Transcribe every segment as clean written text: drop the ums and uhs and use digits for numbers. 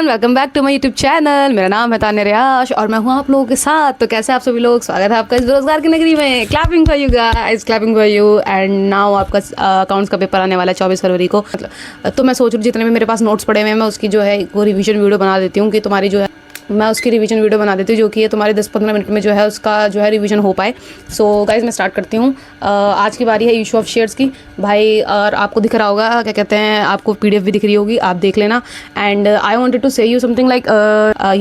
Everyone, welcome back to my YouTube channel. मेरा नाम है तान्या रियाश और मैं हूँ आप लोगों के साथ। तो कैसे आप सभी लोग, स्वागत है आपका इस बेरोजगार की नगरी में। Clapping for you guys, clapping for you. And now आपका अकाउंट्स का पेपर आने वाला है 24 फरवरी को। तो मैं सोच रही हूँ जितने भी मेरे पास नोट्स पड़े हुए हैं मैं उसकी जो है वो रिविजन वीडियो बना देती हूँ कि तुम्हारी जो है मैं उसकी रिवीजन वीडियो बना देती हूँ जो कि ये तुम्हारे 10-15 मिनट में जो है उसका जो है रिवीजन हो पाए। सो गाइज मैं स्टार्ट करती हूँ। आज की बारी है इशू ऑफ शेयर्स की भाई। और आपको दिख रहा होगा, क्या कहते हैं, आपको पीडीएफ भी दिख रही होगी, आप देख लेना। And I wanted to say you something like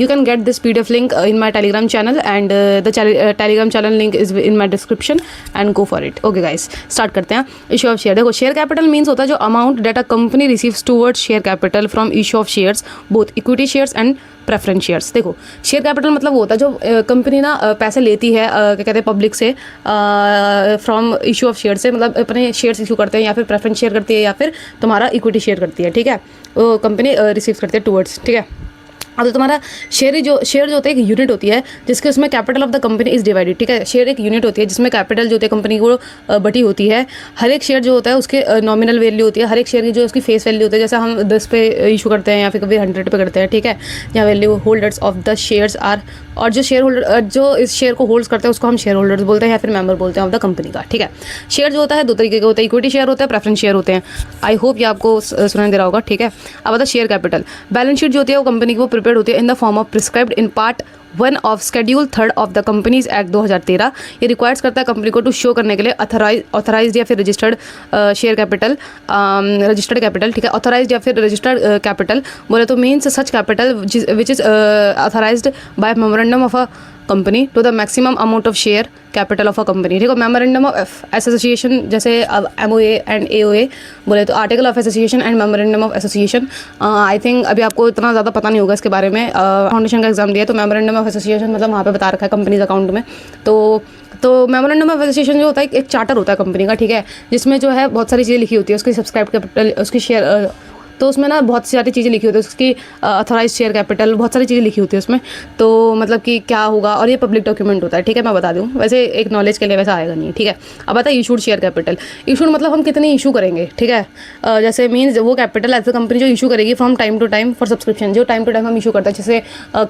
you can get this PDF link in my Telegram channel and the Telegram channel link is in my description and go for it. Okay guys, start करते हैं। Issue of share, देखो share capital means होता है जो amount that a company receives towards share capital from issue of shares, both equity shares and preference shares. देखो share capital मतलब वो होता है जो कंपनी ना पैसे लेती है क्या कहते हैं पब्लिक से फ्रॉम इशू ऑफ शेयर से, मतलब अपने शेयर्स इशू करते हैं या फिर प्रेफरेंस शेयर करती है या फिर तुम्हारा इक्विटी शेयर करती है। ठीक है, वो कंपनी रिसीव करती है टूवर्ड्स। ठीक है, अब तो तुम्हारा शेयर जो होता है एक यूनिट होती है जिसके उसमें capital of the company is divided. ठीक है, शेयर एक यूनिट होती है जिसमें कैपिटल जो होती है कंपनी को बटी होती है। हर एक शेयर जो होता है उसके नॉमिनल वैल्यू होती है, हर एक शेयर की जो उसकी फेस वैल्यू होती है। जैसे हम 10 पे इशू करते हैं या फिर कभी 100 पे करते हैं। ठीक है, जहाँ value holders of the shares are, और जो शेयर होल्डर जो इस शेयर को होल्ड्स करते हैं उसको हम शेयर होल्डर्स बोलते हैं या फिर मेंबर बोलते हैं ऑफ द कंपनी का। ठीक है, शेयर जो होता है दो तरीके का होता है, इक्विटी शेयर होता है, प्रेफरेंस शेयर होते हैं। आई होप ये आपको सुनाई दे रहा होगा। ठीक है, अब आता है शेयर कैपिटल। बैलेंस शीट जो होती है वो कंपनी को प्रिपेयर होती है in the form of prescribed in part 1 of schedule 3 of the companies act 2013। ये रिक्वायर्स करता है कंपनी को टू शो करने के लिए ऑथराइज्ड या फिर registered share capital, registered capital. ठीक है, ऑथराइज्ड या फिर रजिस्टर्ड कैपिटल बोले तो means such capital which is authorised by memorandum of a company to the maximum amount of share capital of a company. ठीक है, मेमोरेंडम ऑफ एसोसिएशन, जैसे MOA and AOA बोले तो article of association and memorandum of association. I think अभी आपको इतना ज़्यादा पता नहीं होगा इसके बारे में। फाउंडेशन का एग्जाम दिया तो मेमोरेंडम ऑफ एसोसिएशन मतलब वहाँ पे बता रखा है कंपनीज अकाउंट में। तो मेमोरेंडम ऑफ एसोसिएशन जो होता है एक चार्टर होता है कंपनी का। ठीक है, जिसमें जो है बहुत सारी चीज़ें लिखी होती है, उसकी सब्सक्राइब कैपिटल, उसकी शेयर, तो उसमें ना बहुत सारी चीज़ें लिखी होती है, उसकी ऑथराइज शेयर कैपिटल, बहुत सारी चीज़ें लिखी होती है उसमें। तो मतलब कि क्या होगा, और ये पब्लिक डॉक्यूमेंट होता है। ठीक है, मैं बता दूँ, वैसे एक नॉलेज के लिए वैसा आएगा नहीं। ठीक है, अब आता है इशूड शेयर कैपिटल। इशूड मतलब हम कितनी इशू करेंगे। ठीक है, जैसे मीन्स वो कैपिटल एज अ कंपनी जो इशू करेगी from time to time for subscription, जो टाइम टू टाइम हम इशू करते हैं, जैसे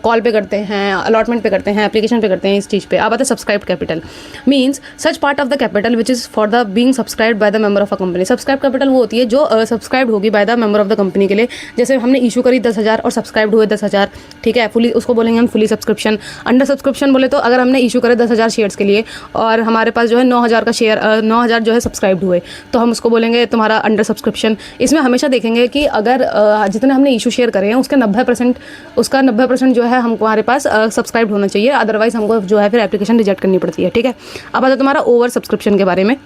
कॉल पे करते हैं, अलॉटमेंट पे करते हैं, एप्लीकेशन पे करते हैं, इस चीज़ पे। अब आता है subscribe capital. Means such part of the capital which is for the being subscribe by the member of a company. Subscribe capital वो होती है जो सब्सक्राइब होगी by the member of the company के लिए। जैसे हमने इशू करी 10,000 और सब्सक्राइब हुए 10,000। ठीक है, फुली उसको बोलेंगे हम फुली सब्सक्रिप्शन। अंडर सब्सक्रिप्शन बोले तो अगर हमने इशू करे 10,000 शेयर्स के लिए और हमारे पास जो है 9,000 का शेयर 9,000 जो है सब्सक्राइब हुए तो हम उसको बोलेंगे तुम्हारा अंडर सब्सक्रिप्शन। इसमें हमेशा देखेंगे कि अगर जितने हमने इशू शेयर करे हैं उसके 90% जो है हमको हमारे पास सब्सक्राइब होना चाहिए, अदरवाइज हमको जो है फिर एप्लीकेशन रिजेक्ट करनी पड़ती है। ठीक है, अब आता है तुम्हारा ओवर सब्सक्रिप्शन के बारे में।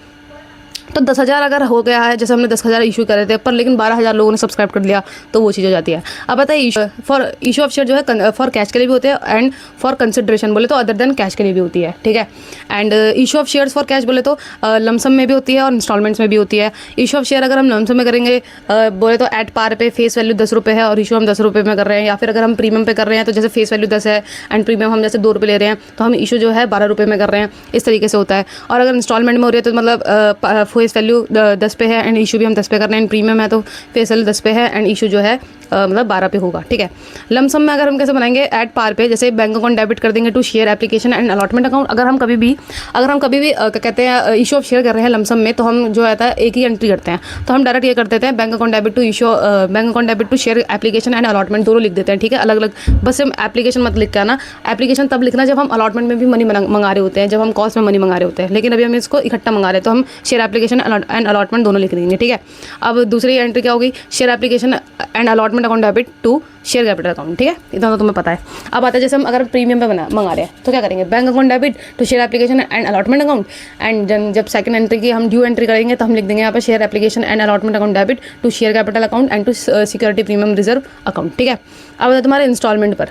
तो 10,000 अगर हो गया है, जैसे हमने 10,000 इशू करे थे पर लेकिन 12,000 लोगों ने सब्सक्राइब कर लिया तो वो चीज़ हो जाती है। अब पता है फॉर इशू ऑफ शेयर जो है फॉर कैश के लिए भी होते हैं एंड फॉर कंसिडरेशन बोले तो अदर देन कैश के लिए भी होती है। ठीक है, and issue of shares for cash बोले तो लमसम में भी होती है और इंस्टॉलमेंट्स में भी होती है। इशू ऑफ शेयर अगर हम लमसम में करेंगे बोले तो एट पार पे फेस वैल्यू 10 रुपये है और इशू हम 10 रुपये में कर रहे हैं, या फिर अगर हम प्रीमियम पे कर रहे हैं तो जैसे फेस वैल्यू 10 है एंड प्रीमियम हम जैसे 2 रुपये ले रहे हैं तो हम इशू जो है 12 रुपये में कर रहे हैं, इस तरीके से होता है। और अगर इंस्टॉलमेंट में हो रही है तो मतलब फेस वैल्यू 10 पे है एंड इशू भी हम 10 पे कर रहे हैं, एंड प्रीमियम है तो फेस वैल्यू 10 पे है एंड इशू जो है मतलब 12 पे होगा। ठीक है, लमसम में अगर हम कैसे बनाएंगे एट पार पे, जैसे बैंक अकाउंट डेबिट कर देंगे to share application and allotment account. अगर हम कभी भी क्या कहते हैं इशू ऑफ शेयर कर रहे हैं लमसम में तो हम जो आता है एक ही एंट्री करते हैं, तो हम डायरेक्ट ये कर देते हैं bank account debit to issue, bank account debit to share application and allotment, दोनों लिख देते हैं। ठीक है, अलग अलग, बस हम एप्लीकेशन मत लिख के आना। एप्लीकेशन तब लिखना जब हम अलॉटमेंट में भी मनी मंगा रहे होते हैं, जब हम कॉस्ट में मनी मंगा रहे होते हैं, लेकिन अभी हम इसको इकट्ठा मंगा रहे हैं तो हम शेयर एप्लीकेशन एंड अलॉटमेंट दोनों लिख देंगे। ठीक है, अब दूसरी एंट्री क्या होगी, share application and allotment account debit to share capital account. ठीक है, इतना तो तुम्हें पता है। अब आता है जैसे हम अगर प्रीमियम पे मंगा रहे हैं तो क्या करेंगे, bank account debit to share application and allotment account, and जब सेकंड एंट्री की हम ड्यू एंट्री करेंगे तो हम लिख देंगे यहाँ पे share application and allotment account debit to share capital account and to security premium reserve account. ठीक है, अब तुम्हारे इंस्टॉलमेंट पर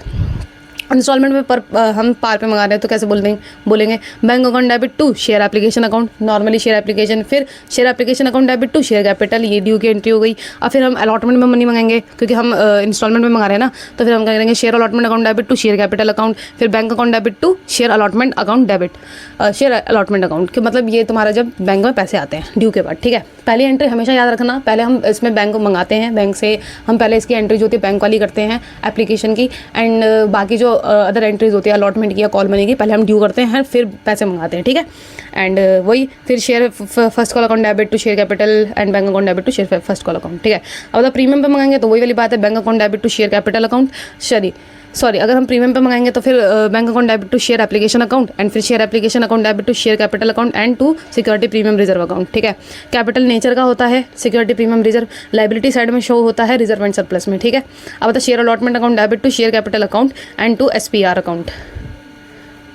इंस्टॉलमेंट में हम पार पे मंगा रहे हैं तो कैसे बोलेंगे bank account debit to share application account, normally share application, फिर share application account debit to share capital, ये ड्यू की एंट्री हो गई। और फिर हम अलॉटमेंट में मनी मंगाएंगे क्योंकि हम इंस्टॉलमेंट में मंगा रहे हैं ना, तो फिर हम करेंगे share allotment account debit to share capital account, फिर bank account debit to share allotment account debit, share allotment account के मतलब ये तुम्हारा जब बैंक में पैसे आते हैं ड्यू के बाद, ठीक है। पहली एंट्री हमेशा याद रखना, पहले हम इसमें बैंक को मंगाते हैं, बैंक से हम पहले इसकी एंट्री जो होती है बैंक वाली करते हैं एप्लीकेशन की, एंड बाकी जो अदर एंट्रीज होती है अलॉटमेंट की या कॉल मनी की पहले हम ड्यू करते हैं फिर पैसे मंगाते हैं, ठीक है। एंड वही फिर share first call account debit to share capital and bank account debit to share first call account, ठीक है। अब अगर प्रीमियम पे मंगाएंगे तो वही वाली बात है, bank account debit to share capital account, sorry अगर हम प्रीमियम पे मंगाएंगे तो फिर bank account debit to share application account and फिर share application account debit to share capital account and to security premium reserve account, ठीक है। Capital nature का होता है security premium reserve, liability side में शो होता है रिजर्व एंड सरप्लस में, ठीक है। अब बता share allotment account debit to share capital account and to SPR account,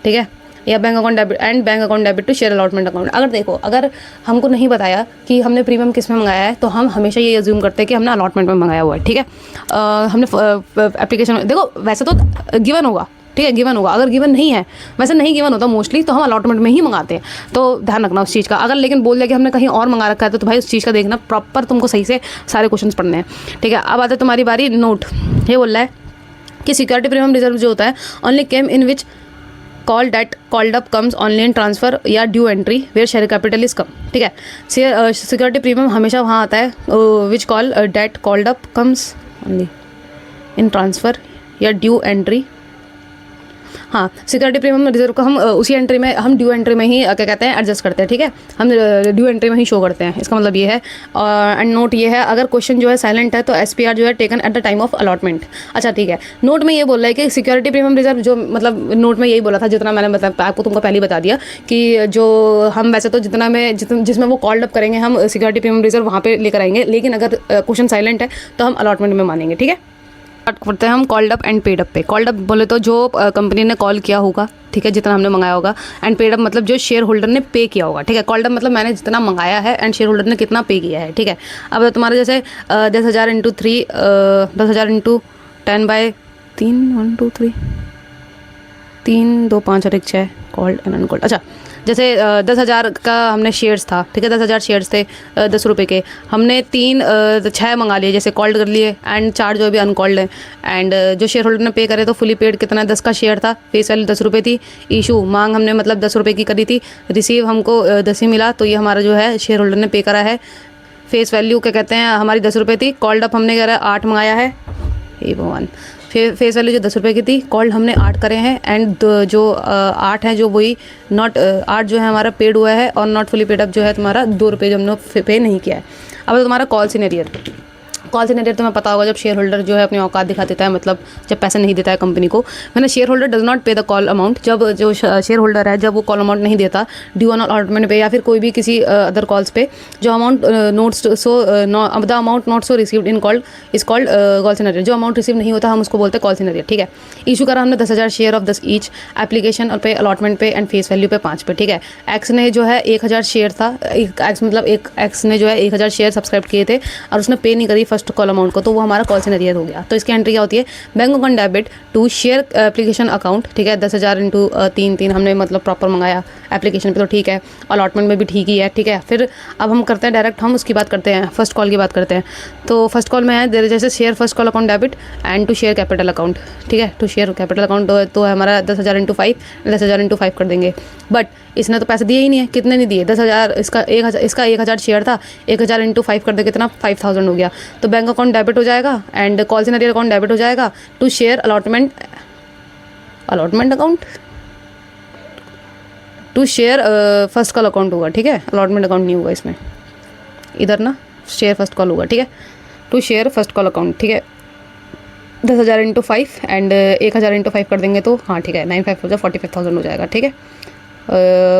ठीक है, या bank account debit and bank account debit to share allotment account. अगर देखो अगर हमको नहीं बताया कि हमने प्रीमियम किस में मंगाया है तो हम हमेशा ये अज्यूम करते हैं कि हमने अलॉटमेंट में मंगाया हुआ है, ठीक है। हमने एप्लीकेशन में देखो वैसे तो गिवन होगा, ठीक है, गिवन होगा, अगर गिवन नहीं है, वैसे नहीं गिवन होता मोस्टली तो हम अलॉटमेंट में ही मंगाते हैं, तो ध्यान रखना उस चीज़ का। अगर लेकिन बोल दिया कि हमने कहीं और मंगा रखा है तो भाई उस चीज़ का देखना प्रॉपर, तुमको सही से सारे क्वेश्चन पढ़ने हैं, ठीक है। अब आता है तुम्हारी बारी नोट, ये बोल रहा है कि सिक्योरिटी प्रीमियम रिजर्व जो होता है only came in which call date called up comes online transfer या due entry where share capital is come, ठीक है। सिक्योरिटी प्रीमियम हमेशा वहाँ आता है which call date called up comes only in transfer या ड्यू एंट्री, हाँ security premium reserve को हम उसी एंट्री में हम ड्यू एंट्री में ही क्या कहते हैं एडजस्ट करते हैं, ठीक है, हम ड्यू एंट्री में ही शो करते हैं, इसका मतलब ये है। और एंड नोट ये है अगर क्वेश्चन जो है साइलेंट है तो SPR जो है taken at the time of allotment. अच्छा ठीक है, नोट में ये बोल रहा है कि सिक्योरिटी प्रीमियम रिजर्व जो मतलब नोट में यही बोला था जितना मैंने आपको तुमको पहले बता दिया कि जो हम वैसे तो जिसमें वो कॉल्ड अप करेंगे हम सिक्योरिटी प्रीमियम रिजर्व वहाँ पे लेकर आएंगे, लेकिन अगर क्वेश्चन साइलेंट है तो हम अलॉटमेंट में मानेंगे, ठीक है। स्टार्ट करते हैं हम called up and paid up पे। कॉल्ड अप बोले तो जो कंपनी ने कॉल किया होगा, ठीक है, जितना हमने मंगाया होगा, एंड पेड अप मतलब जो शेयर होल्डर ने पे किया होगा, ठीक है। कॉल्ड अप मतलब मैंने जितना मंगाया है एंड शेयर होल्डर ने कितना पे किया है, ठीक है। अब तुम्हारा जैसे 10,000 इंटू 3 10,000 इंटू 10/3 1 2 3 3 2 5 और 1 6 कॉल्ड एंड अनकॉल्ड। अच्छा जैसे 10,000 का हमने शेयर्स था, ठीक है, 10,000 शेयर्स थे 10 रुपये के, हमने 6 मंगा लिए जैसे कॉल्ड कर लिए एंड 4 जो अभी अनकॉल्ड है। एंड जो शेयर होल्डर ने पे करे तो फुली पेड कितना 10 का शेयर था, फेस वैल्यू 10 रुपये थी, इशू मांग हमने मतलब 10 रुपये की करी थी, रिसीव हमको 10 ही मिला, तो ये हमारा जो है शेयर होल्डर ने पे करा है। फेस वैल्यू क्या कहते हैं हमारी 10 रुपये थी, कॉल्ड अप हमने करा 8 मंगाया है, हे भगवान, फेस वैल्यू जो 10 रुपये की थी, कॉल्ड हमने 8 करे हैं एंड जो 8 है जो वही नॉट 8 जो है हमारा पेड हुआ है और नॉट फुली पेड अप जो है तुम्हारा 2 रुपये जो हमने पे नहीं किया है। अब तुम्हारा कॉल सिनेरियर तुम्हें पता होगा जब शेयर होल्डर जो है अपनी औकात दिखा देता है, मतलब जब पैसे नहीं देता है कंपनी को, मैंने शेयर होल्डर डज नॉट पे द कॉल अमाउंट, जब जो शेयर होल्डर है जब वो कॉल अमाउंट नहीं देता ड्यू ऑन अलॉटमेंट पे या फिर कोई भी किसी अदर कॉल्स पे, जो amount notes so the amount not so received in called is called call in arrear. जो अमाउंट रिसीव नहीं होता हम उसको बोलते हैं कॉल सिनेरियर, ठीक है। इशू करा हमने 10,000 शेयर ऑफ 10 ईच, एप्लीकेशन और पे अलॉटमेंट पे एंड फेस वैल्यू पे 5 पे, ठीक है। एक्स ने जो है 1,000 शेयर था, एक्स मतलब एक एक्स ने जो है 1,000 शेयर सब्सक्राइब किए थे और उसने पे नहीं करी फर्स्ट कॉल अमाउंट को, तो वो हमारा कॉल सिनेरियर हो गया। तो इसकी एंट्री क्या होती है, bank account debit to share application account, ठीक है, 10,000 इंटू 3 हमने मतलब प्रॉपर मंगाया एप्लीकेशन पे, तो ठीक है, अलॉटमेंट में भी ठीक ही है, ठीक है। फिर अब हम करते हैं डायरेक्ट हम उसकी बात करते हैं, फर्स्ट कॉल की बात करते हैं। तो फर्स्ट कॉल में है जैसे share first call account debit and to share capital account, ठीक है, टू शेयर कैपिटल अकाउंट तो है हमारा 10,000 इंटू 5, 10,000 इंटू 5 कर देंगे। बट इसने तो पैसे दिए ही नहीं है, कितने नहीं दिए, 10,000 इसका 1,000 शेयर था, 1,000 इंटू 5 कर दे कितना 5,000 हो गया, तो बैंक अकाउंट डेबिट हो जाएगा and call in arrear account debit हो जाएगा to share allotment account to share first call account होगा, ठीक है, अलॉटमेंट अकाउंट नहीं होगा इसमें, इधर ना शेयर फर्स्ट कॉल होगा, ठीक है, to share first call account, ठीक है। 10,000 इंटू 5 एंड 1,000 इंटू 5 कर देंगे तो हाँ ठीक है 9,500 हो जाए 45,000 हो जाएगा, ठीक है।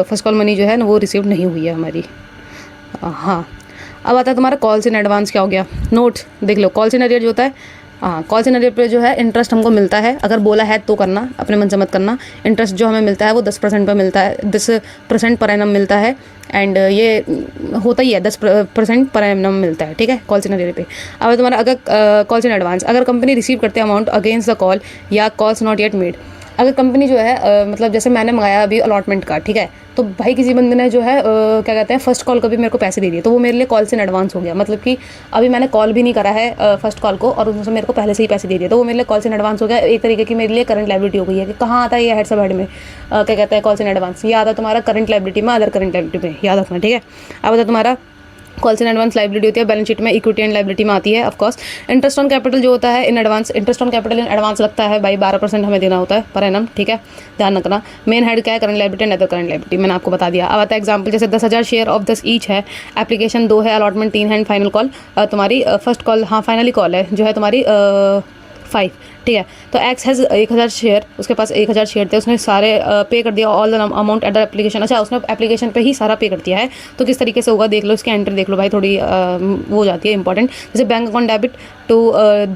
फर्स्ट कॉल मनी जो है ना वो रिसीव नहीं हुई है हमारी। हाँ अब आता है तुम्हारा कॉल्स इन एडवांस क्या हो गया, नोट्स देख लो। कॉल सिनेरियर जो होता है, हाँ कॉल सिनेरियर पे जो है इंटरेस्ट हमको मिलता है, अगर बोला है तो करना, अपने मन से मत करना। इंटरेस्ट जो हमें मिलता है वो 10% पर मिलता है, 10% पर एनम मिलता है एंड ये होता ही है 10% पर एनम मिलता है, ठीक है, कॉल सिनेरियर पे। अब तुम्हारा अगर कॉल्स इन एडवांस, अगर कंपनी रिसीव करते हैं अमाउंट अगेंस्ट द कॉल या कॉल्स नॉट येट मेड, अगर कंपनी जो है मतलब जैसे मैंने मंगाया अभी अलॉटमेंट का, ठीक है, तो भाई किसी बंदे ने जो है क्या कहते हैं फर्स्ट कॉल को भी मेरे को पैसे दे दिए, तो वो मेरे लिए कॉल्स इन एडवांस हो गया। मतलब कि अभी मैंने कॉल भी नहीं करा है फर्स्ट कॉल को और उसने मेरे को पहले से ही पैसे दे दिए, तो वो मेरे लिए कॉल्स इन एडवांस हो गया। एक तरीके की मेरे लिए करंट लायबिलिटी हो गई है। कि कहाँ आता है ये हेड सब हेड में क्या कहते हैं कॉल्स इन एडवांस, ये आता है तुम्हारा करंट लायबिलिटी में, अदर करंट लायबिलिटी में, याद रखना, ठीक है। अब आता तुम्हारा कॉल्स इन एडवांस लाइबिलिटी होती है, बैलेंस शीट में इक्विटी एंड लाइबिलिटी में आती है of course. Interest on capital जो होता है in advance, interest on capital in advance लगता है भाई 12% हमें देना होता है पर एनम, ठीक है, ध्यान रखना। मेन हेड क्या है, current liability and other current liability, मैंने आपको बता दिया। अब आता है एग्जाम्पल, जैसे 10,000 शेयर ऑफ 10 ईच है, एप्लीकेशन 2 है, अलॉटमेंट 3 है एंड फाइनल कॉल तुम्हारी फर्स्ट कॉल, हाँ फाइनली कॉल है जो है तुम्हारी 5, ठीक है। तो एक्स हैज़ 1,000 शेयर, उसके पास 1,000 शेयर थे, उसने सारे पे कर दिया all the amount at the application. अच्छा, उसने एप्लीकेशन पे ही सारा पे कर दिया है, तो किस तरीके से होगा देख लो, इसके एंट्री देख लो भाई, थोड़ी वो हो जाती है इंपॉर्टेंट। जैसे बैंक अकाउंट डेबिट टू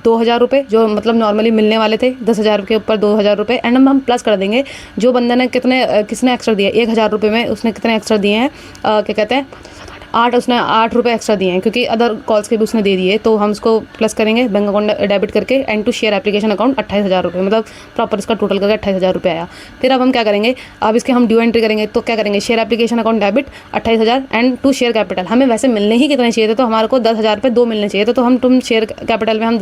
2,000 रुपये जो मतलब नॉर्मली मिलने वाले थे, 10,000 के ऊपर 2,000 रुपये, एंड हम प्लस कर देंगे जो बंदे ने किसने एक्स्ट्रा दिया, 1,000 रुपये में उसने कितने एक्स्ट्रा दिए हैं, क्या कहते हैं 8, उसने 8 रुपये एक्स्ट्रा दिए हैं क्योंकि अदर कॉल्स के भी उसने दे दिए, तो हम उसको प्लस करेंगे बैंक अकाउंट डेबिट करके, and to share application account 28,000 रुपये, मतलब प्रॉपर इसका टोटल करके 28,000 रुपये आया। फिर अब हम क्या करेंगे, अब इसके हम ड्यू एंट्री करेंगे, तो क्या करेंगे, share application account debit 28,000 and to share capital, हमें वैसे मिलने ही कितने चाहिए थे, तो हमारे को 10,000 रुपये 2 मिलने चाहिए थे, तो हम तुम शेयर कैपिटल में हम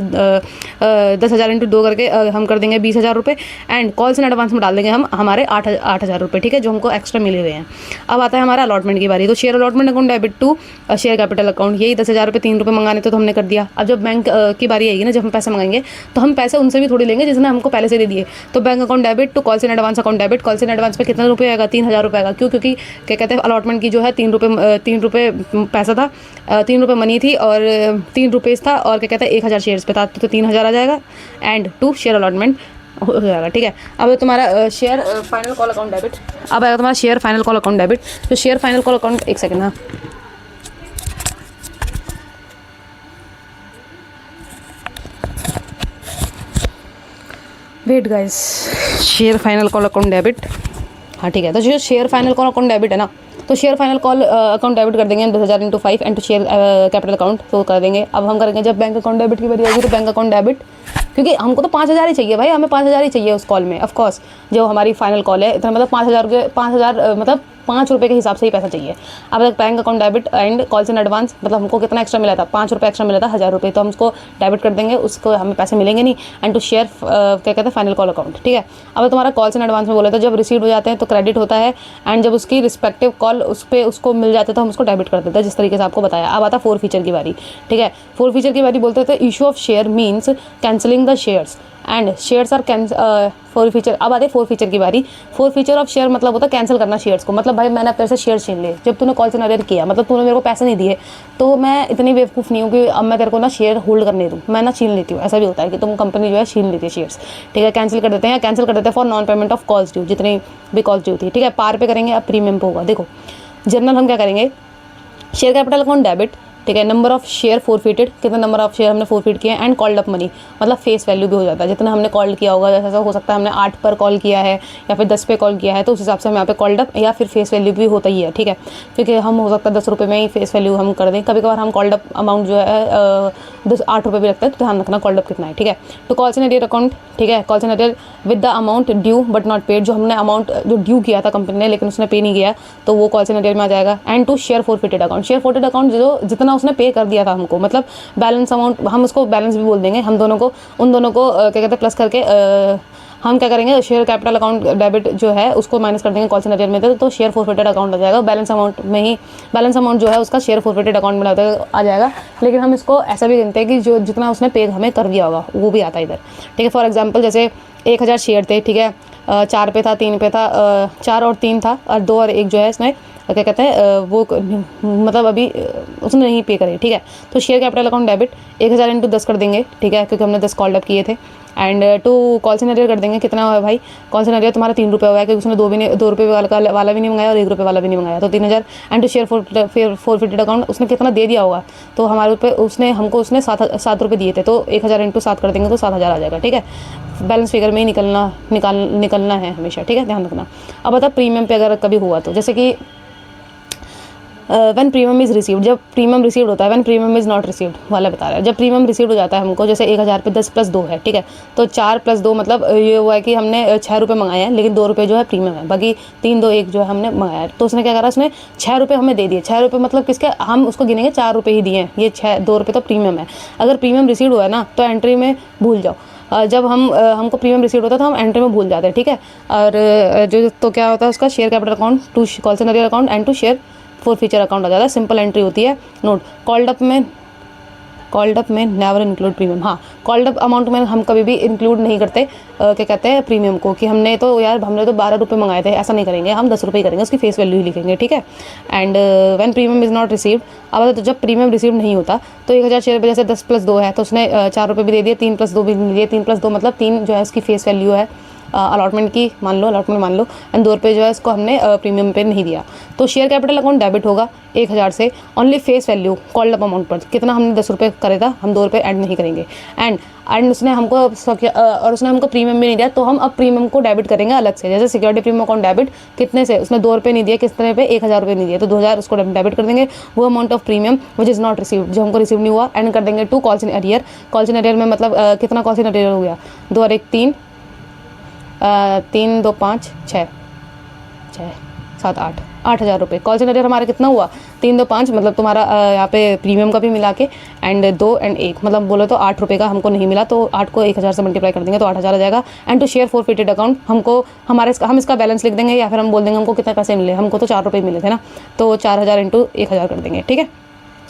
10,000 इंटू 2 करके हम कर देंगे 20,000 रुपये, एंड कॉल्स इन एडवांस में डाल देंगे हम हमारे 8,000 रुपये, ठीक है, जो हमको एक्स्ट्रा मिले हुए हैं। अब आता है हमारा अलॉटमेंट की बारी, तो share allotment account debit to share capital account, यही 10,000 रुपये 3 रुपये मंगाने थे तो हमने कर दिया। अब जब बैंक की बारी आएगी ना, जब हम पैसे मंगाएंगे तो हम पैसे उनसे भी थोड़ी लेंगे जिसने हमको पहले से दे दिए, तो bank account debit to calls in advance account debit, calls in advance पे कितना रुपये आएगा, 3,000 रुपये आएगा। क्यों, क्योंकि क्या कहते हैं अलॉटमेंट की जो है 3 रुपये पैसा था, 3 रुपये मनी थी और 3 रुपये था, और क्या कहते हैं 1,000 शेयर्स पे था, तो 3,000 आ जाएगा एंड टू शेयर अलॉटमेंट हो जाएगा, ठीक है। अब तुम्हारा share final call account debit, अब आएगा तुम्हारा share final call account debit. तो शेयर फाइनल कॉल अकाउंट, एक सेकंड, हाँ wait guys, share final call account debit, हाँ ठीक है। तो जो share final call account debit है ना, तो share final call account debit कर देंगे हम 10,000 into 5 and to share capital account, तो कर देंगे। अब हम करेंगे जब बैंक अकाउंट डेबिट की बारी आएगी, तो बैंक अकाउंट डेबिट, क्योंकि हमको तो 5,000 ही चाहिए भाई, हमें 5,000 ही चाहिए उस कॉल में, ऑफकोर्स जो हमारी फाइनल कॉल है, इतना मतलब 5,000 मतलब 5 रुपये के हिसाब से ही पैसा चाहिए। अब तक bank account debit and calls in advance, मतलब हमको कितना एक्स्ट्रा मिला था, 5 रुपये एक्स्ट्रा मिला था, 1,000 रुपये, तो हम उसको डेबिट कर देंगे, उसको हमें पैसे मिलेंगे नहीं, एंड टू शेयर क्या कहते हैं फाइनल कॉल अकाउंट, ठीक है। अब तुम्हारा कॉल्स इन एडवांस में बोला था, जब रिसीव हो जाते हैं तो क्रेडिट होता है, एंड जब उसकी रिस्पेक्टिव कॉल उस पर उसको मिल जाते तो हम उसको डेबिट कर देते हैं, जिस तरीके से आपको बताया। अब आता 4 फीचर की बारी, ठीक है। 4 फीचर की बारी बोलते थे, issue of share means cancelling the shares and shares are 4 feature. अब आते 4 फीचर की बारी। 4 फीचर ऑफ शेयर मतलब होता है कैंसिल करना शेयर्स को, मतलब भाई मैंने तेरे से शेयर छीन लिए, जब तूने कॉल से नरेट किया, मतलब तूने मेरे को पैसे नहीं दिए, तो मैं इतनी बेवकूफ़ नहीं हूँ कि अब मैं तेरे को ना शेयर होल्ड करने दूँ, मैं ना छीन लेती हूँ। ऐसा भी होता है कि तुम कंपनी जो है छीन लेती है शेयर्स, ठीक है, कैंसिल कर देते हैं, कैंसिल कर देते हैं for non payment of calls due, जितनी भी कॉल्स ड्यू थी, ठीक है। पार पे करेंगे, अब प्रीमियम पे होगा। देखो जनरल हम क्या करेंगे, शेयर कैपिटल अकाउंट डेबिट, ठीक है, नंबर ऑफ शेयर फोरफिटेड, कितना नंबर ऑफ शेयर हमने फोरफिट किए, एंड कॉल्ड अप मनी, मतलब फेस वैल्यू भी हो जाता है, जितना हमने कॉल किया होगा, जैसा हो सकता है हमने 8 पर कॉल किया है या फिर 10 पे कॉल किया है, तो उस हिसाब से हम यहाँ पे कॉल्ड अप या फिर फेस वैल्यू भी होता ही है, ठीक है, क्योंकि हम हो सकता है 10 रुपये में ही फेस वैल्यू हम कर दें, कभी कभार हम कॉल्ड अप अमाउंट जो है 8 रुपये भी लगता है, तो ध्यान रखना कॉल्ड अप कितना है, ठीक है। तो कॉल्स इन एरियर अकाउंट, ठीक है, calls in arrear with the amount due but not paid, जो हमने अमाउंट जो ड्यू किया था कंपनी ने लेकिन उसने पे नहीं किया, तो वो कॉल्स इन एरियर में आ जाएगा। And to share forfeited account, share forfeited account जो जितना उसने पे कर दिया था हमको, मतलब बैलेंस अमाउंट, हम उसको बैलेंस भी बोल देंगे, हम दोनों को उन दोनों को क्या कहते हैं प्लस करके हम क्या करेंगे, शेयर कैपिटल अकाउंट डेबिट जो है उसको माइनस कर देंगे कॉल्स इन एरियर में, तो शेयर फोरफिटेड अकाउंट आ जाएगा। बैलेंस अमाउंट में ही बैलेंस अमाउंट जो है उसका शेयर फोरफिटेड अकाउंट में आ जाएगा, लेकिन हम इसको ऐसा भी गिनते हैं कि जो जितना उसने पे हमें कर दिया होगा वो भी आता है इधर, ठीक है। फॉर एग्जाम्पल जैसे 1,000 शेयर थे, ठीक है, 4 पे था, 3 पे था, 4 और 3 था, और 2 और 1 जो है इसमें क्या कहते हैं वो मतलब अभी उसने नहीं पे करे, ठीक है। तो share capital account debit 1,000 into 10 कर देंगे, ठीक है, क्योंकि हमने 10 कॉल्ड अप किए थे, and to call in arrear कर देंगे, कितना हुआ भाई, कॉल इन एरियर तुम्हारा 3 रुपये हुआ है, क्योंकि उसने 2 रुपये वाला भी नहीं मंगाया और 1 रुपये वाला भी नहीं मंगाया, तो 3,000। And to share forfeited account, उसने कितना दे दिया होगा, तो हमारे पे उसने 7 रुपये दिए थे, तो 1,000 इंटू 7 कर देंगे तो 7,000 आ जाएगा, ठीक है। बैलेंस फिगर में ही निकलना है हमेशा, ठीक है, ध्यान रखना। अब बता प्रीमियम पे अगर कभी हुआ तो, जैसे कि व्हेन प्रीमियम इज़ रिसीव्ड, जब प्रीमियम रिसीव्ड होता है, when premium is not received वाला बता रहा है। जब प्रीमियम रिसीव्ड हो जाता है हमको, जैसे 1000 पे 10 + 2 है, ठीक है, तो 4 + 2 मतलब ये हुआ है कि हमने 6 रुपये मंगाए हैं, लेकिन 2 रुपये जो है प्रीमियम है, बाकी 3 2 1 जो है हमने मंगाया है। तो उसने क्या करा, उसने 6 रुपये हमें दे दिए। 6 रुपये मतलब किसके, हम उसको गिनेंगे 4 रुपये ही दिए हैं, ये 2 रुपये तो प्रीमियम है। अगर प्रीमियम रिसीव्ड हुआ है ना, तो एंट्री में भूल जाओ। जब हमको प्रीमियम रिसीव होता है तो हम एंट्री में भूल जाते हैं, ठीक है। और जो तो क्या होता है उसका, share capital account to call center account and to share for future account आ जाता है। सिंपल एंट्री होती है। नोट, कॉल्ड अप में नेवर इंक्लूड प्रीमियम। हाँ, कॉल्ड अप अमाउंट में हम कभी भी इंक्लूड नहीं करते क्या कहते हैं, प्रीमियम को, कि हमने तो 12 रुपये मंगाए थे, ऐसा नहीं करेंगे, हम 10 रुपये करेंगे, उसकी फेस वैल्यू ही लिखेंगे, ठीक है। And when premium is not received, अब तो जब प्रीमियम रिसीव नहीं होता तो 1000 शेयर पे जैसे 10 + 2 है, तो उसने 4 रुपये भी दे दिए, 3 + 2 भी दिए। 3 + 2 मतलब 3 जो है इसकी फेस वैल्यू है अलॉटमेंट की, अलॉटमेंट मान लो, एंड 2 रुपये जो है इसको हमने प्रीमियम पे नहीं दिया। तो शेयर कैपिटल अकाउंट डेबिट होगा 1000 से, only face value called up amount पर, कितना हमने 10 रुपये करे था, हम 2 रुपये ऐड नहीं करेंगे। एंड उसने हमको और उसने हमको प्रीमियम भी नहीं दिया, तो हम अब प्रीमियम को डेबिट करेंगे अलग से। जैसे सिक्योरिटी प्रीमियम अकाउंट डेबिट कितने से, उसने 2 रुपये नहीं दिए, कितने पे 1000 रुपये नहीं दिए, तो 2000 उसको डेबिट कर देंगे। वो amount of premium which is not received, जो हमको रिसीव नहीं हुआ, एंड कर देंगे to calls in arrear. Calls in arrear में मतलब कितना कॉल्स इन अरियर हो गया, 2 और 1 3, 3 2 5 6 7 8 8000 रुपये। कॉल सेंटर हमारा कितना हुआ, 3 2 5 मतलब तुम्हारा यहाँ पे प्रीमियम का भी मिला के एंड 2 और 1 मतलब बोलो तो 8 रुपये का हमको नहीं मिला, तो 8 को 1000 से मल्टीप्लाई कर देंगे तो 8000 आ जाएगा। And to share forfeited account, हमको हम इसका बैलेंस लिख देंगे, या फिर हम बोल देंगे हमको कितने पैसे मिले, हमको तो 4 रुपये मिले थे ना, तो 4000 × 1000 कर देंगे, ठीक है।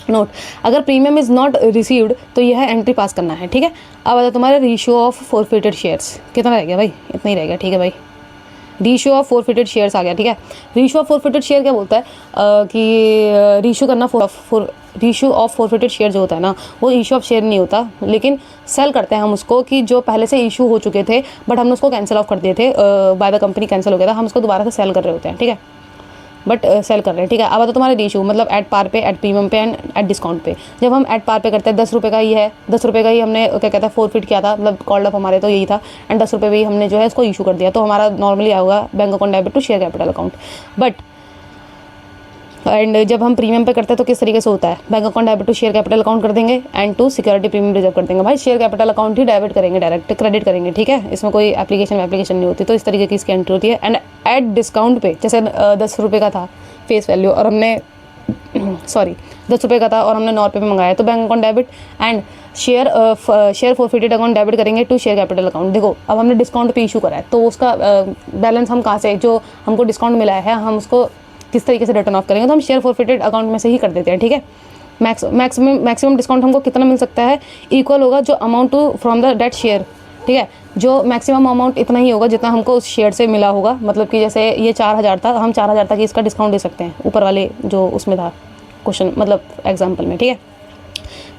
नोट, अगर प्रीमियम इज़ नॉट रिसीव्ड तो यह एंट्री पास करना है, ठीक है। अब आता तुम्हारे रेशियो ऑफ फॉरफिटेड शेयर्स, कितना रह गया भाई, इतना ही रह गया, ठीक है भाई। रेशियो ऑफ फॉरफिटेड शेयर्स आ गया, ठीक है। रेशियो ऑफ फॉरफिटेड शेयर क्या बोलता है कि रेशियो करना रेशियो ऑफ फॉरफिटेड शेयर जो होता है ना, वो इशू ऑफ शेयर नहीं होता, लेकिन सेल करते हैं हम उसको, कि जो पहले से इशू हो चुके थे बट हमने उसको कैंसिल ऑफ कर दिए थे, बाय द कंपनी कैंसिल हो गया था, हम उसको दोबारा से सेल कर रहे होते हैं, ठीक है, बट सेल कर रहे हैं, ठीक है। अब आता तुम्हारे रेशियो मतलब एट पार पे, एट प्रीमियम पे एंड एट डिस्काउंट पे। जब हम एट पार पे करते हैं 10 रुपये का ही है, 10 रुपये का ही हमने क्या कहता है फॉरफिट किया था, मतलब कॉल्ड अप हमारे तो यही था, एंड 10 रुपये भी हमने जो है इसको इशू कर दिया, तो हमारा नॉर्मली आएगा bank account debit to share capital account. But and जब हम प्रीमियम पे करते हैं तो किस तरीके से होता है, bank account debit to share capital account कर देंगे and to security premium reserve कर देंगे। भाई शेयर कैपिटल अकाउंट ही डेबिट करेंगे, डायरेक्ट क्रेडिट करेंगे, ठीक है, इसमें कोई एप्लीकेशन नहीं होती, तो इस तरीके की इसकी एंट्री होती है। एंड एट डिस्काउंट पे, जैसे 10 रुपये का था फेस वैल्यू और हमने 10 रुपये का था और हमने 9 रुपये में मंगाया, तो bank account debit and share forfeited account debit करेंगे टू शेयर कैपिटल अकाउंट। देखो अब हमने डिस्काउंट पे इशू करा है, तो उसका बैलेंस हम कहाँ से, जो हमको डिस्काउंट मिला है, हम उसको किस तरीके से रिटर्न ऑफ करेंगे, तो हम शेयर फॉरफिटेड अकाउंट में से ही कर देते हैं, ठीक है। मैक्सिमम डिस्काउंट हमको कितना मिल सकता है, इक्वल होगा जो amount to from the date share, ठीक है, जो मैक्सिमम अमाउंट इतना ही होगा जितना हमको उस शेयर से मिला होगा। मतलब कि जैसे ये 4000 था, हम 4000 तक इसका डिस्काउंट दे सकते हैं, ऊपर वाले जो उसमें था क्वेश्चन, मतलब एग्जाम्पल में, ठीक है।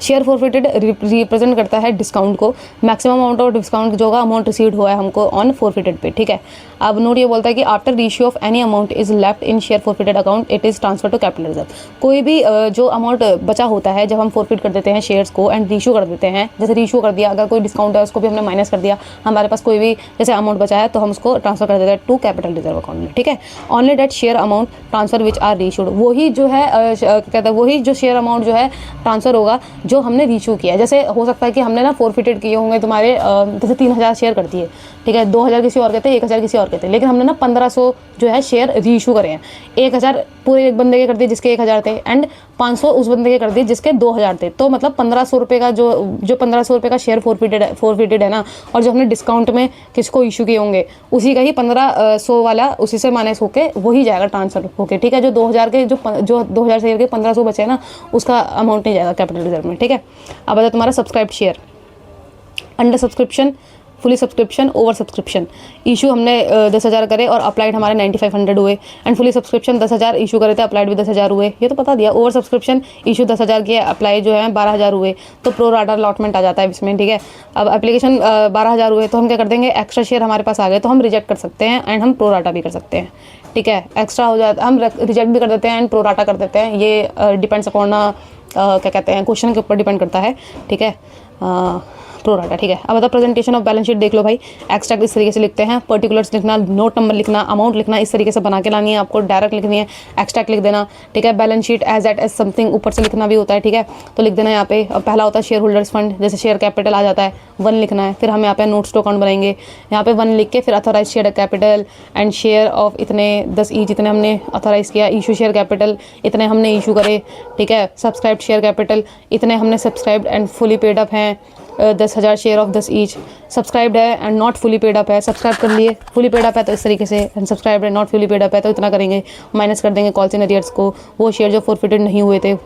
शेयर फॉरफिटेड रिप्रेजेंट करता है डिस्काउंट को, मैक्सिमम अमाउंट ऑफ डिस्काउंट जो होगा अमाउंट रिसीव्ड हुआ है हमको ऑन फॉरफिटेड पे, ठीक है। अब नोट ये बोलता है कि after ratio of any amount is left in share forfeited account it is transfer to capital reserve. कोई भी जो अमाउंट बचा होता है जब हम फॉरफिट कर देते हैं शेयर्स को एंड रेशियो कर देते हैं, जैसे रेशियो कर दिया, अगर कोई डिस्काउंट है उसको भी हमने माइनस कर दिया, हमारे पास कोई भी जैसे अमाउंट बचा है तो हम उसको ट्रांसफर कर देते हैं टू कैपिटल रिजर्व अकाउंट में, ठीक है। Only date share amount transfer which are ratioed, वही जो है कहते हैं वही जो शेयर अमाउंट जो है ट्रांसफर होगा जो हमने रेशियो किया है। जैसे हो सकता है कि हमने ना फॉरफिटेड किए होंगे तुम्हारे जैसे 3000 शेयर कर दिए, ठीक है, 2000 किसी और के थे, 1000 किसी और के थे, लेकिन हमने ना 1500 जो है शेयर रीइशू करे हैं। 1000 पूरे एक बंदे के कर दिए जिसके 1000 थे, एंड 500 उस बंदे के कर दिए जिसके 2000 थे, तो मतलब 1500 रुपये का जो 1500 रुपये का शेयर फॉरफिटेड है ना, और जो हमने डिस्काउंट में किसको इशू किए होंगे उसी का ही 1500 वाला उसी से माइनस होके वही जाएगा ट्रांसफर होके, ठीक है। जो 2000 के जो 2000 शेयर के 1500 बचे हैं ना, उसका अमाउंट नहीं जाएगा कैपिटल रिजर्व में, ठीक है। अब आता तुम्हारा subscribed share, under subscription, fully subscription, over subscription. Issue हमने 10,000 करे और अप्लाइड हमारे 9500 हुए, एंड फुली सब्सक्रिप्शन 10,000 इशू करे थे, अप्लाइड भी 10,000 हुए, ये तो बता दिया। ओवर सब्सक्रिप्शन इशू 10,000 किए, अप्लाई जो है 12,000 हुए, तो प्रो राटा अलॉटमेंट आ जाता है इसमें, ठीक है। अब एप्लीकेशन 12,000 हुए तो हम क्या कर देंगे, एक्स्ट्रा शेयर हमारे पास आ गए तो हम रिजेक्ट कर सकते हैं एंड हम प्रो राटा भी कर सकते हैं, ठीक है। एक्स्ट्रा हो जाता है, हम रिजेक्ट भी कर देते हैं एंड प्रो राटा कर देते हैं, ये डिपेंड्स अपॉन क्या कहते हैं क्वेश्चन के ऊपर डिपेंड करता है, ठीक है। प्रोराटा, ठीक है। अब बता प्रेजेंटेशन ऑफ बैलेंस शीट देख लो भाई, एक्सट्रैक्ट इस तरीके से लिखते हैं, पर्टिकुलर्स लिखना, नोट नंबर लिखना, अमाउंट लिखना, इस तरीके से बना के लानी है आपको, डायरेक्ट लिखनी है, एक्सट्रैक्ट लिख देना, ठीक है। Balance sheet as at as something ऊपर से लिखना भी होता है, ठीक है, तो लिख देना यहाँ पे। अब पहला होता है शेयर होल्डर्स फंड, जैसे शेयर कैपिटल आ जाता है 1 लिखना है, फिर हम यहाँ पे नोट्स टू अकाउंट बनाएंगे, यहाँ पे 1 लिख के फिर authorise share capital and share of इतने 10 ई जितने हमने अथोराइज किया, इशू शेयर कैपिटल इतने हमने इशू करे, ठीक है। सब्सक्राइब शेयर कैपिटल इतने हमने subscribed and fully paid up हैं, 10,000 शेयर ऑफ 10 ईच, सब्सक्राइब्ड है and not fully paid up है, सब्सक्राइब कर लिए, फुली पेड अप है तो इस तरीके से, एंड सब्सक्राइब्ड है नॉट फुली पेड अप है तो इतना करेंगे, माइनस कर देंगे कॉल्स इन अरियर्स को, वो शेयर जो फॉरफिटेड नहीं हुए थे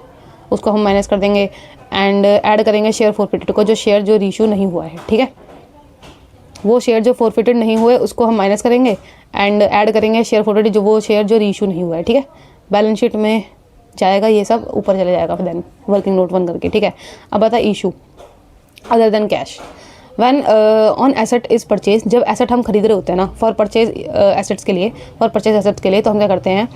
उसको हम माइनस कर देंगे, एंड ऐड करेंगे शेयर फॉरफिटेड को, जो शेयर जो रीशू नहीं हुआ है, ठीक है, वो शेयर जो फॉरफिटेड नहीं हुए उसको हम माइनस करेंगे, एंड ऐड करेंगे शेयर फॉरफिटेड जो वो शेयर जो रीशू नहीं हुआ है, ठीक है। बैलेंस शीट में जाएगा ये सब, ऊपर चले जाएगा फिर देन वर्किंग नोट 1 करके, ठीक है। अब आता issue other than cash, when an asset is purchase, जब एसेट हम खरीद रहे होते हैं ना फॉर परचेज एसेट्स के लिए, फॉर परचेज एसेट्स के लिए, तो हम क्या करते हैं,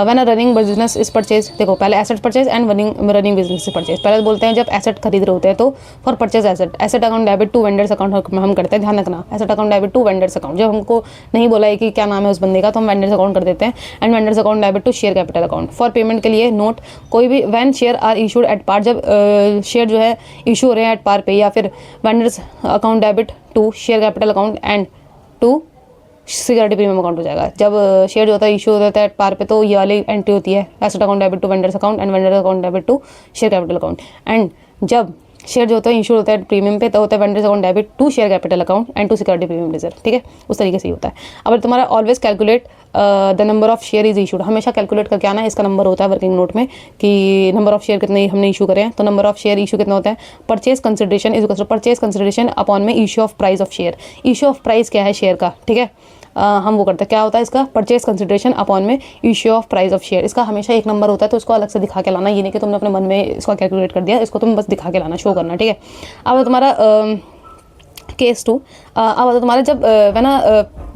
when a running business is purchase, देखो पहले asset purchase and running business is purchase, पहले बोलते हैं जब एसेट खरीद रहे होते हैं तो for purchase asset, asset account debit to vendors account हम करते हैं, ध्यान रखना, asset account debit to vendors account, जब हमको नहीं बोला है कि क्या नाम है उस बंदे का तो हम वेंडर्स अकाउंट कर देते हैं, and vendors account debit to share capital account, for payment के लिए नोट, कोई भी when share are issued at par, जब शेयर जो है इशू हो रहे हैं एट पार पे, या फिर vendors account debit to share capital account and to security premium account हो जाएगा। जब शेयर जो होता है इशू होता है एट पार पे तो ये वाली एंट्री होती है, asset account debit to vendors account and vendors account debit to share capital account, and जब शेयर जो होता है इशू होता है प्रीमियम पे तो होता है vendors account debit to share capital account and to security premium reserve, ठीक है, उस तरीके से ही होता है। अब तुम्हारा always calculate the number of share is issued, हमेशा कैलकुलेट करके आना है, इसका नंबर होता है वर्किंग नोट में कि नंबर ऑफ शेयर कितने हमने इशू करे हैं, तो नंबर ऑफ शेयर इशू कितना होता है, purchase consideration is purchase consideration upon में issue of price of share, issue of price क्या है शेयर का, ठीक है, हम वो करते हैं, क्या होता है इसका, परचेज कंसिडरेशन अपॉन में issue of price of share, इसका हमेशा एक नंबर होता है तो उसको अलग से दिखा के लाना, ये नहीं कि तुमने अपने मन में इसको कैलकुलेट कर दिया, इसको तुम बस दिखा के लाना, शो करना, ठीक है। अब तुम्हारा केस 2, अब तुम्हारा जब ना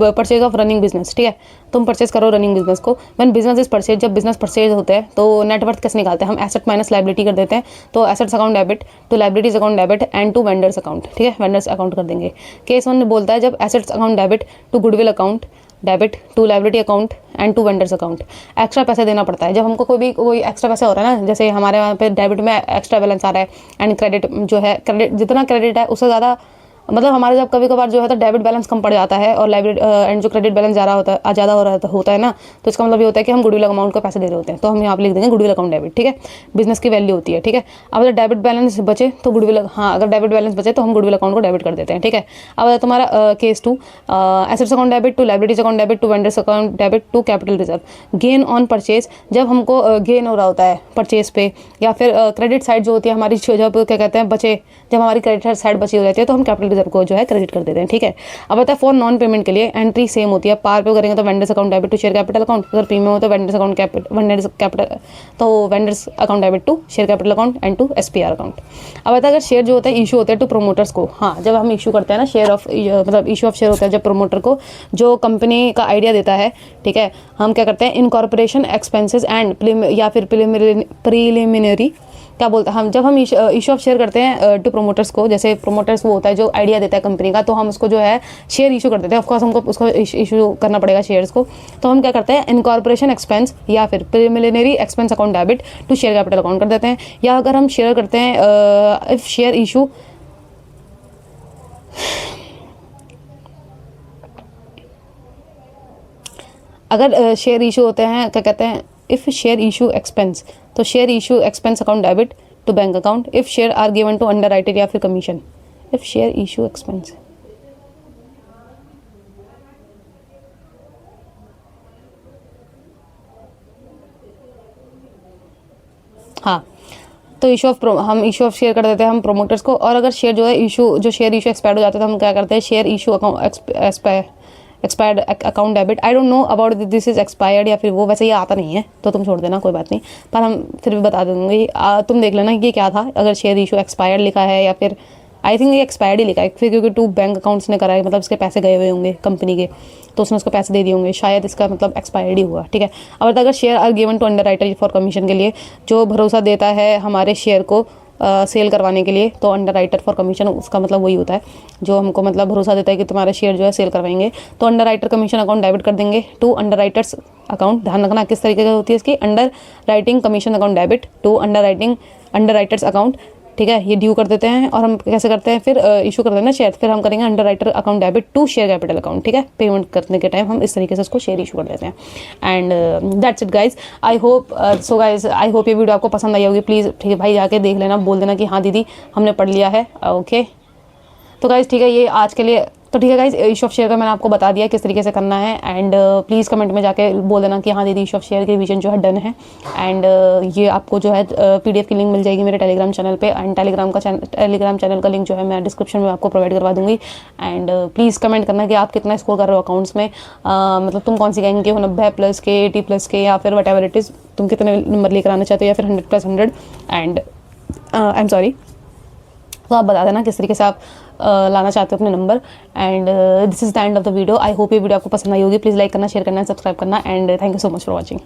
परचेज ऑफ रनिंग बिजनेस, ठीक है, तुम परचेज करो रनिंग बिजनेस को, व्हेन बिजनेस इज परचेज, जब बिजनेस परचेज होते हैं तो नेटवर्थ कैसे निकालते हैं हम, एसेट माइनस लाइबिलिटी कर देते हैं, तो assets account debit to liabilities account debit and to vendors account, ठीक है, वेंडर्स अकाउंट कर देंगे। केस 1 बोलता है जब assets account debit to goodwill account debit to liability account and to vendors account, extra पैसे देना पड़ता है जब हमको कोई एक्स्ट्रा पैसा हो रहा है ना, जैसे हमारे वहाँ पे डेबिट में एक्स्ट्रा बैलेंस आ रहा है एंड क्रेडिट जो है, क्रेडिट जितना क्रेडिट है उससे ज़्यादा, मतलब हमारे जब कभी कभार जो है तो डेबिट बैलेंस कम पड़ जाता है और लाइबिलिटी एंड जो क्रेडिट बैलेंस ज़्यादा होता है ना, तो इसका मतलब ये होता है कि हम गुडविल अमाउंट को पैसे दे रहे होते हैं, तो हम यहाँ पे लिख देंगे गुडविल अकाउंट डेबिट, ठीक है, बिजनेस की वैल्यू होती है, ठीक है। अब अगर डेबिट बैलेंस बचे तो गुडविल, हाँ अगर डेबिट बैलेंस बचे तो हम गुडविल अकाउंट को डेबिट कर देते हैं, ठीक है। अब तुम्हारा case 2, assets account debit to liabilities account debit to vendors account debit to capital reserve, gain on purchase, जब हमको गेन हो रहा होता है परचेज पे, या फिर क्रेडिट साइड जो होती है हमारी, जब क्या कहते हैं बचे, जब हमारी क्रेडिट साइड बची हो जाती है तो हम कैपिटल रिजर्व को जो है क्रेडिट कर देते हैं, ठीक है। अब आता है फॉर नॉन पेमेंट के लिए एंट्री सेम होती है, पार पे करेंगे तो vendors account debit to share capital account, अगर प्रीमियम हो तो वेंडर्स कैपिटल तो vendors account debit to share capital account and to SPR account. अब आता है अगर शेयर जो होता है इशू होते हैं टू प्रोमोटर्स को, हाँ जब हम इशू करते हैं ना शेयर ऑफ, मतलब इशू ऑफ शेयर होता है जब प्रोमोटर को जो कंपनी का आइडिया देता है, ठीक है, हम क्या करते हैं इनकॉर्पोरेशन एक्सपेंसेस एंड या फिर प्रिलिमिनरी क्या बोलते हैं हम, जब हम इशू ऑफ शेयर करते हैं टू प्रोमोटर्स को, जैसे प्रोमोटर्स वो होता है जो आइडिया देता है कंपनी का, तो हम उसको जो है शेयर इशू कर देते हैं, ऑफकोर्स हमको उसको इशू करना पड़ेगा शेयर्स को, तो हम क्या करते हैं इनकॉर्पोरेशन एक्सपेंस या फिर preliminary expense account debit to share capital account कर देते हैं। या अगर हम शेयर करते हैं इफ शेयर इशू, अगर शेयर इशू होते हैं क्या कहते हैं, इफ़ शेयर इशू एक्सपेंस, तो share issue expense account debit to bank account, if share are given to underwriter या फिर commission, if share issue expense, हाँ तो इशू ऑफ हम इशू ऑफ शेयर कर देते हैं हम प्रोमोटर्स को। और अगर शेयर जो है इशू, जो शेयर इशू एक्सपायर्ड हो जाता है तो हम क्या करते हैं share issue account expired account debit, I don't know about this is expired या फिर वो, वैसे ये आता नहीं है तो तुम छोड़ देना कोई बात नहीं, पर हम फिर भी बता देंगे, तुम देख लेना कि ये क्या था, अगर शेयर इशू एक्सपायर्ड लिखा है या फिर आई थिंक ये एक्सपायर्ड ही लिखा है, फिर क्योंकि टू बैंक अकाउंट्स ने करा है, मतलब इसके पैसे गए हुए होंगे कंपनी के, तो उसने उसको पैसे दे दिए होंगे, शायद इसका मतलब एक्सपायर्ड ही हुआ, ठीक है। अब अगर share are given to underwriter for commission के लिए, जो भरोसा देता है हमारे शेयर को सेल करवाने के लिए, तो अंडर राइटर फॉर कमीशन, उसका मतलब वही होता है जो हमको मतलब भरोसा देता है कि तुम्हारा शेयर जो है सेल करवाएंगे। तो under writer commission account debit कर देंगे टू अंडर राइटर्स अकाउंट। ध्यान रखना किस तरीके की होती है इसकी, underwriting commission account debit to underwriters account. ठीक है, ये ड्यू कर देते हैं। और हम कैसे करते हैं फिर, इशू कर देना शेयर, फिर हम करेंगे underwriter account debit to share capital account. ठीक है, पेमेंट करने के टाइम हम इस तरीके से उसको शेयर इशू कर देते हैं। And that's it guys. I hope I hope ये वीडियो आपको पसंद आई होगी। प्लीज़ ठीक है भाई, जाके देख लेना, बोल देना कि हाँ दीदी हमने पढ़ लिया है। ओके तो गाइज ठीक है, ये आज के लिए तो ठीक है गाइज, इशू ऑफ शेयर का मैंने आपको बता दिया किस तरीके से करना है। एंड प्लीज़ कमेंट में जाके बोल देना कि हाँ दीदी इशू ऑफ शेयर की रिवीजन जो है डन है। एंड ये आपको जो है PDF की लिंक मिल जाएगी मेरे टेलीग्राम चैनल पे। एंड टेलीग्राम चैनल का लिंक जो है मैं डिस्क्रिप्शन में आपको प्रोवाइड करवा दूंगी। एंड प्लीज़ कमेंट करना कि आप कितना स्कोर कर रहे हो अकाउंट्स में, मतलब तुम कौन सी गैंग के हो, 90+ के, 80+ के, या फिर वट एवर इट इज़, तुम कितने नंबर लेकर आना चाहते हो, या फिर 100+100। एंड आई एम सॉरी, तो आप बता देना किस तरीके से आप लाना चाहते हो अपने number. And this is the end of the video. I hope ये वीडियो आपको पसंद आई होगी। प्लीज़ लाइक करना, शेयर करना, सब्सक्राइब करना। And thank you so much for watching.